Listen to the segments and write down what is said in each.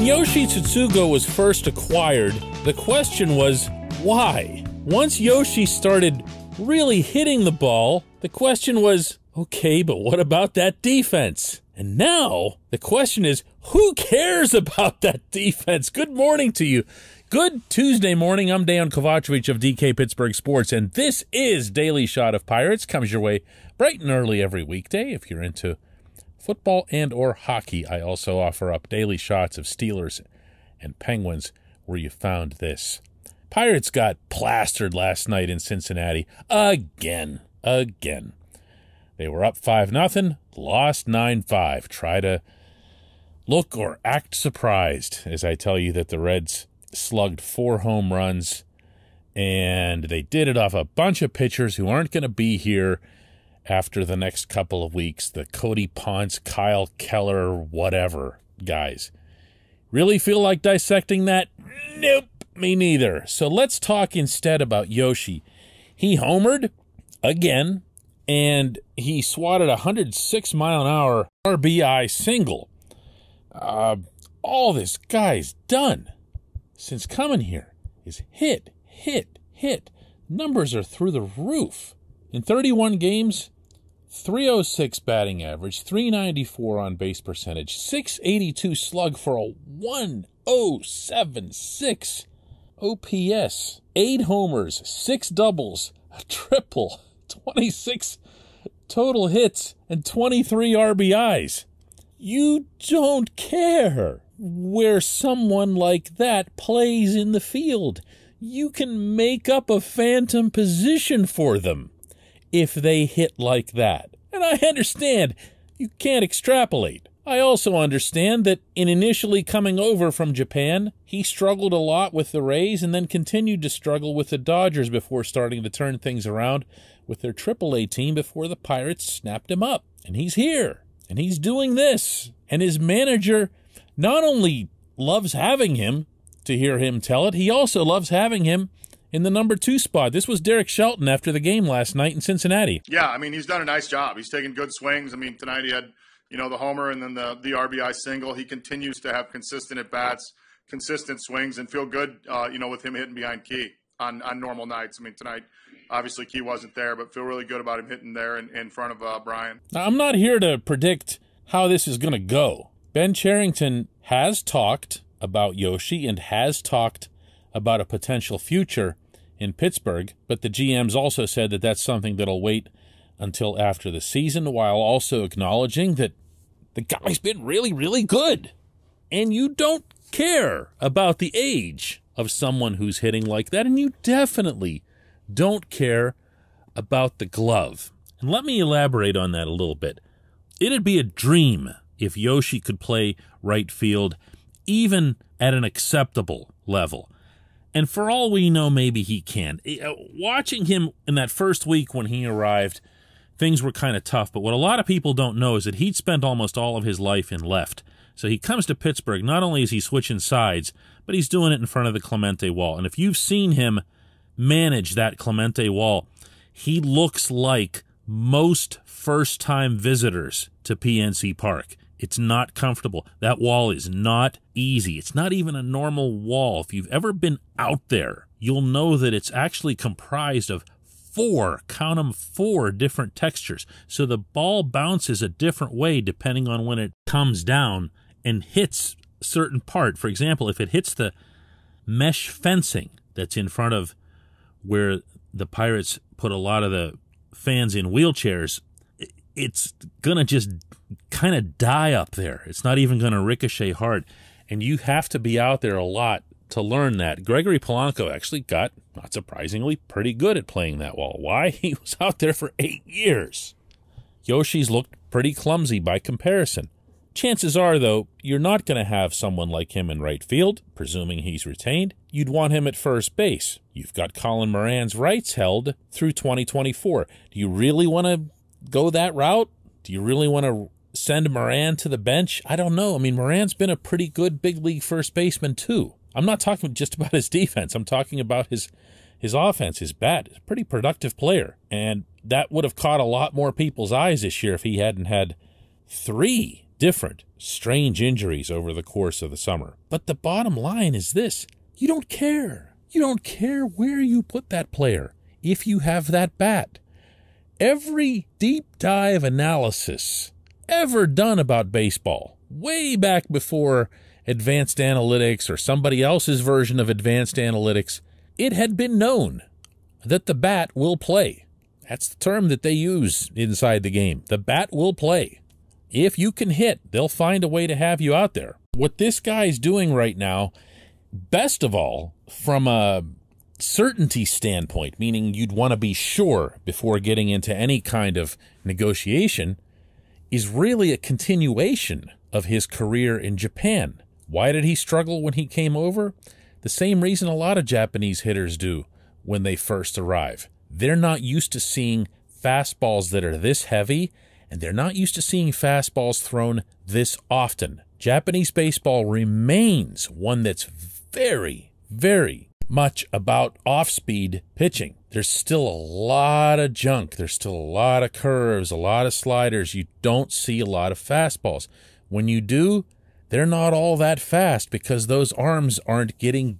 Yoshi Tsutsugo was first acquired, the question was, why? Once Yoshi started really hitting the ball, the question was, okay, but what about that defense? And now, the question is, who cares about that defense? Good morning to you. Good Tuesday morning. I'm Dejan Kovacevic of DK Pittsburgh Sports, and this is Daily Shot of Pirates. Comes your way bright and early every weekday if you're into football and or hockey. I also offer up daily shots of Steelers and Penguins where you found this. Pirates got plastered last night in Cincinnati again. They were up 5-0, lost 9-5. Try to look or act surprised as I tell you that the Reds slugged 4 home runs, and they did it off a bunch of pitchers who aren't going to be here after the next couple of weeks. The Cody Ponce, Kyle Keller, whatever guys. Really feel like dissecting that? Nope, me neither. So let's talk instead about Yoshi. He homered again, and he swatted a 106-mile-an-hour RBI single. All this guy's done since coming here is hit. Numbers are through the roof. In 31 games, 306 batting average, 394 on base percentage, 682 slug for a 1076 OPS, 8 homers, 6 doubles, a triple, 26 total hits, and 23 RBIs. You don't care where someone like that plays in the field. You can make up a phantom position for them if they hit like that. And I understand you can't extrapolate. I also understand that in initially coming over from Japan, he struggled a lot with the Rays and then continued to struggle with the Dodgers before starting to turn things around with their AAA team before the Pirates snapped him up. And he's here, and he's doing this. And his manager not only loves having him, to hear him tell it, he also loves having him in the number 2 spot. This was Derek Shelton after the game last night in Cincinnati. Yeah, I mean, he's done a nice job. He's taken good swings. I mean, tonight he had, the homer and then the RBI single. He continues to have consistent at-bats, consistent swings, and feel good, with him hitting behind Key on normal nights. I mean, tonight, obviously, Key wasn't there, but feel really good about him hitting there in front of Brian. Now, I'm not here to predict how this is going to go. Ben Cherington has talked about Yoshi and has talked about a potential future in Pittsburgh, but the GM's also said that that's something that'll wait until after the season, while also acknowledging that the guy's been really, really good. And you don't care about the age of someone who's hitting like that, and you definitely don't care about the glove. And let me elaborate on that a little bit. It'd be a dream if Yoshi could play right field, even at an acceptable level. And for all we know, maybe he can. Watching him in that first week when he arrived, things were kind of tough. But what a lot of people don't know is that he'd spent almost all of his life in left. So he comes to Pittsburgh, not only is he switching sides, but he's doing it in front of the Clemente wall. And if you've seen him manage that Clemente wall, he looks like most first-time visitors to PNC Park. It's not comfortable. That wall is not easy. It's not even a normal wall. If you've ever been out there, you'll know that it's actually comprised of 4 different textures. So the ball bounces a different way depending on when it comes down and hits a certain part. For example, if it hits the mesh fencing that's in front of where the Pirates put a lot of the fans in wheelchairs, it's going to just kind of die up there. It's not even going to ricochet hard. And you have to be out there a lot to learn that. Gregory Polanco actually got, not surprisingly, pretty good at playing that wall. Why? He was out there for 8 years. Yoshi's looked pretty clumsy by comparison. Chances are, though, you're not going to have someone like him in right field, presuming he's retained. You'd want him at first base. You've got Colin Moran's rights held through 2024. Do you really want to go that route? Do you really want to send Moran to the bench? I don't know. I mean, Moran's been a pretty good big league first baseman, too. I'm not talking just about his defense. I'm talking about his offense, his bat. He's a pretty productive player. And that would have caught a lot more people's eyes this year if he hadn't had 3 different, strange injuries over the course of the summer. But the bottom line is this: you don't care. You don't care where you put that player if you have that bat. Every deep dive analysis ever done about baseball, way back before advanced analytics or somebody else's version of advanced analytics, it had been known that the bat will play. That's the term that they use inside the game. The bat will play. If you can hit, they'll find a way to have you out there. What this guy's doing right now, best of all, from a certainty standpoint, meaning you'd want to be sure before getting into any kind of negotiation, is really a continuation of his career in Japan. Why did he struggle when he came over? The same reason a lot of Japanese hitters do when they first arrive. They're not used to seeing fastballs that are this heavy, and they're not used to seeing fastballs thrown this often. Japanese baseball remains one that's very, very much about off-speed pitching. There's still a lot of junk. There's still a lot of curves, a lot of sliders. You don't see a lot of fastballs. When you do, they're not all that fast because those arms aren't getting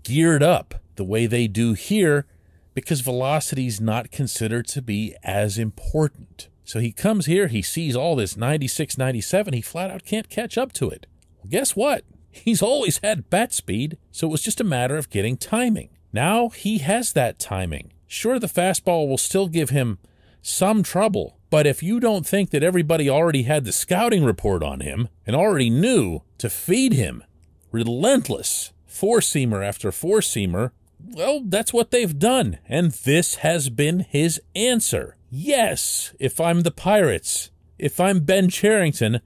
geared up the way they do here because velocity's not considered to be as important. So he comes here, he sees all this 96, 97, he flat out can't catch up to it. Well, guess what? He's always had bat speed, so it was just a matter of getting timing. Now he has that timing. Sure, the fastball will still give him some trouble, but if you don't think that everybody already had the scouting report on him and already knew to feed him relentless four-seamer after four-seamer, well, that's what they've done, and this has been his answer. Yes, if I'm the Pirates, if I'm Ben Cherington,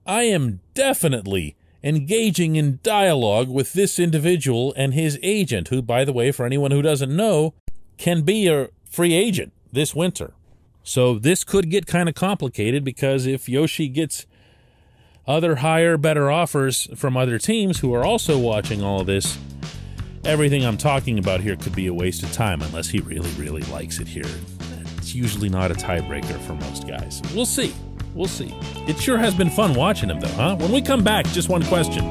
I am definitely engaging in dialogue with this individual and his agent, who, by the way, for anyone who doesn't know, can be a free agent this winter. So this could get kind of complicated because if Yoshi gets other higher, better offers from other teams who are also watching all of this, everything I'm talking about here could be a waste of time unless he really, really likes it here. It's usually not a tiebreaker for most guys. We'll see. We'll see. It sure has been fun watching him, though, huh? When we come back, just one question.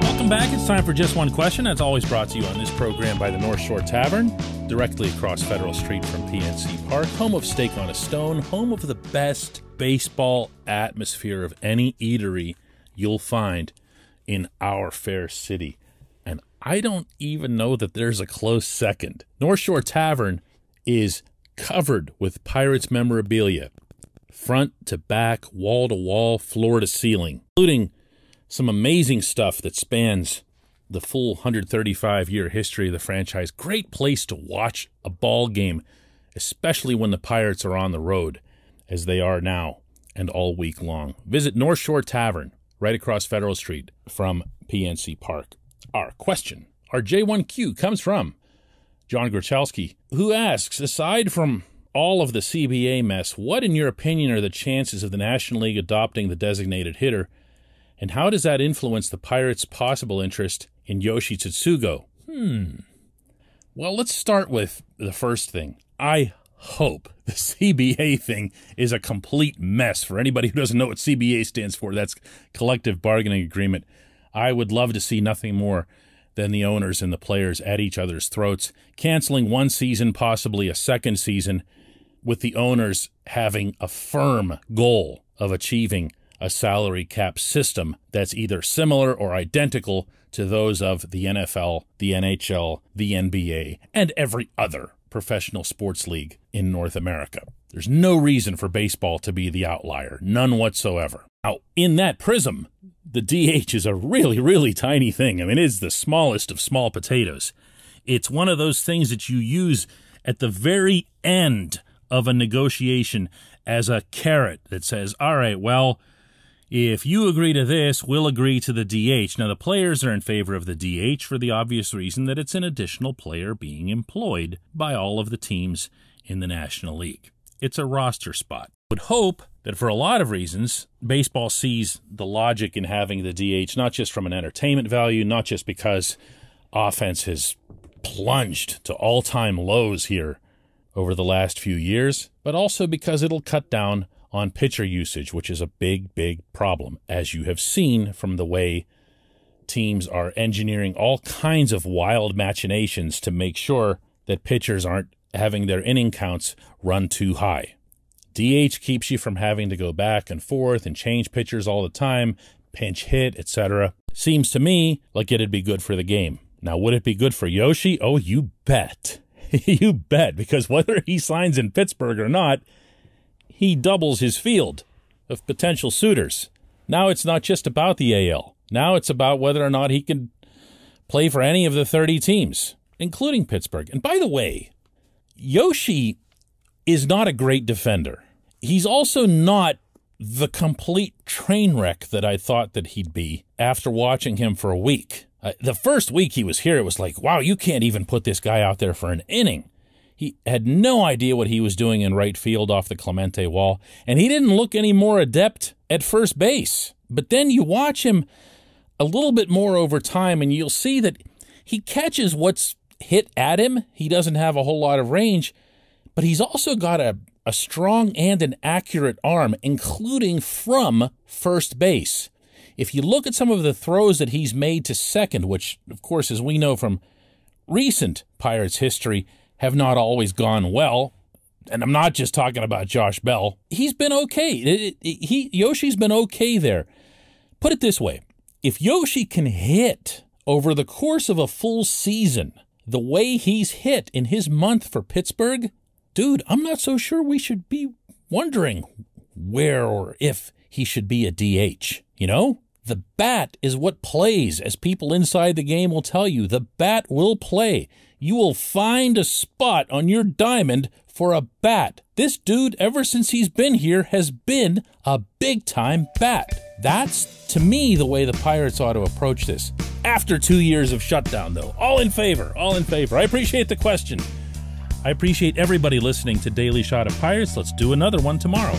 Welcome back. It's time for Just One Question. That's always brought to you on this program by the North Shore Tavern, directly across Federal Street from PNC Park, home of Steak on a Stone, home of the best baseball atmosphere of any eatery you'll find in our fair city. And I don't even know that there's a close second. North Shore Tavern is covered with Pirates memorabilia, front to back, wall to wall, floor to ceiling, including some amazing stuff that spans the full 135-year history of the franchise. Great place to watch a ball game, especially when the Pirates are on the road, as they are now and all week long. Visit North Shore Tavern, right across Federal Street from PNC Park. Our question, our J1Q, comes from John Grochelski, who asks, aside from all of the CBA mess, what, in your opinion, are the chances of the National League adopting the designated hitter, and how does that influence the Pirates' possible interest in Yoshi Tsutsugo? Well, let's start with the first thing. I hope the CBA thing is a complete mess. For anybody who doesn't know what CBA stands for, that's Collective Bargaining Agreement. I would love to see nothing more than the owners and the players at each other's throats, canceling one season, possibly a second season, with the owners having a firm goal of achieving a salary cap system that's either similar or identical to those of the NFL, the NHL, the NBA, and every other professional sports league in North America. There's no reason for baseball to be the outlier, none whatsoever. Now, in that prism, the DH is a really, really tiny thing. I mean, it's the smallest of small potatoes. It's one of those things that you use at the very end of a negotiation as a carrot that says, all right, well, if you agree to this, we'll agree to the DH. Now, the players are in favor of the DH for the obvious reason that it's an additional player being employed by all of the teams in the National League. It's a roster spot. Would hope that for a lot of reasons, baseball sees the logic in having the DH, not just from an entertainment value, not just because offense has plunged to all-time lows here over the last few years, but also because it'll cut down on pitcher usage, which is a big, big problem, as you have seen from the way teams are engineering all kinds of wild machinations to make sure that pitchers aren't having their inning counts run too high. DH keeps you from having to go back and forth and change pitchers all the time, pinch hit, etc. Seems to me like it'd be good for the game. Now, would it be good for Yoshi? Oh, you bet. You bet, because whether he signs in Pittsburgh or not, he doubles his field of potential suitors. Now it's not just about the AL. Now it's about whether or not he can play for any of the 30 teams, including Pittsburgh. And by the way, Yoshi is not a great defender. He's also not the complete train wreck that I thought that he'd be after watching him for a week. The first week he was here, it was like, wow, you can't even put this guy out there for an inning. He had no idea what he was doing in right field off the Clemente wall, and he didn't look any more adept at first base. But then you watch him a little bit more over time, and you'll see that he catches what's hit at him. He doesn't have a whole lot of range, but he's also got a strong and an accurate arm, including from first base. If you look at some of the throws that he's made to second, which, of course, as we know from recent Pirates history, have not always gone well, and I'm not just talking about Josh Bell, he's been okay. Yoshi's been okay there. Put it this way. If Yoshi can hit over the course of a full season the way he's hit in his month for Pittsburgh, dude, I'm not so sure we should be wondering where or if he should be a DH, you know? The bat is what plays, as people inside the game will tell you. The bat will play. You will find a spot on your diamond for a bat. This dude, ever since he's been here, has been a big-time bat. That's, to me, the way the Pirates ought to approach this. After 2 years of shutdown, though. All in favor. All in favor. I appreciate the question. I appreciate everybody listening to Daily Shot of Pirates. Let's do another one tomorrow.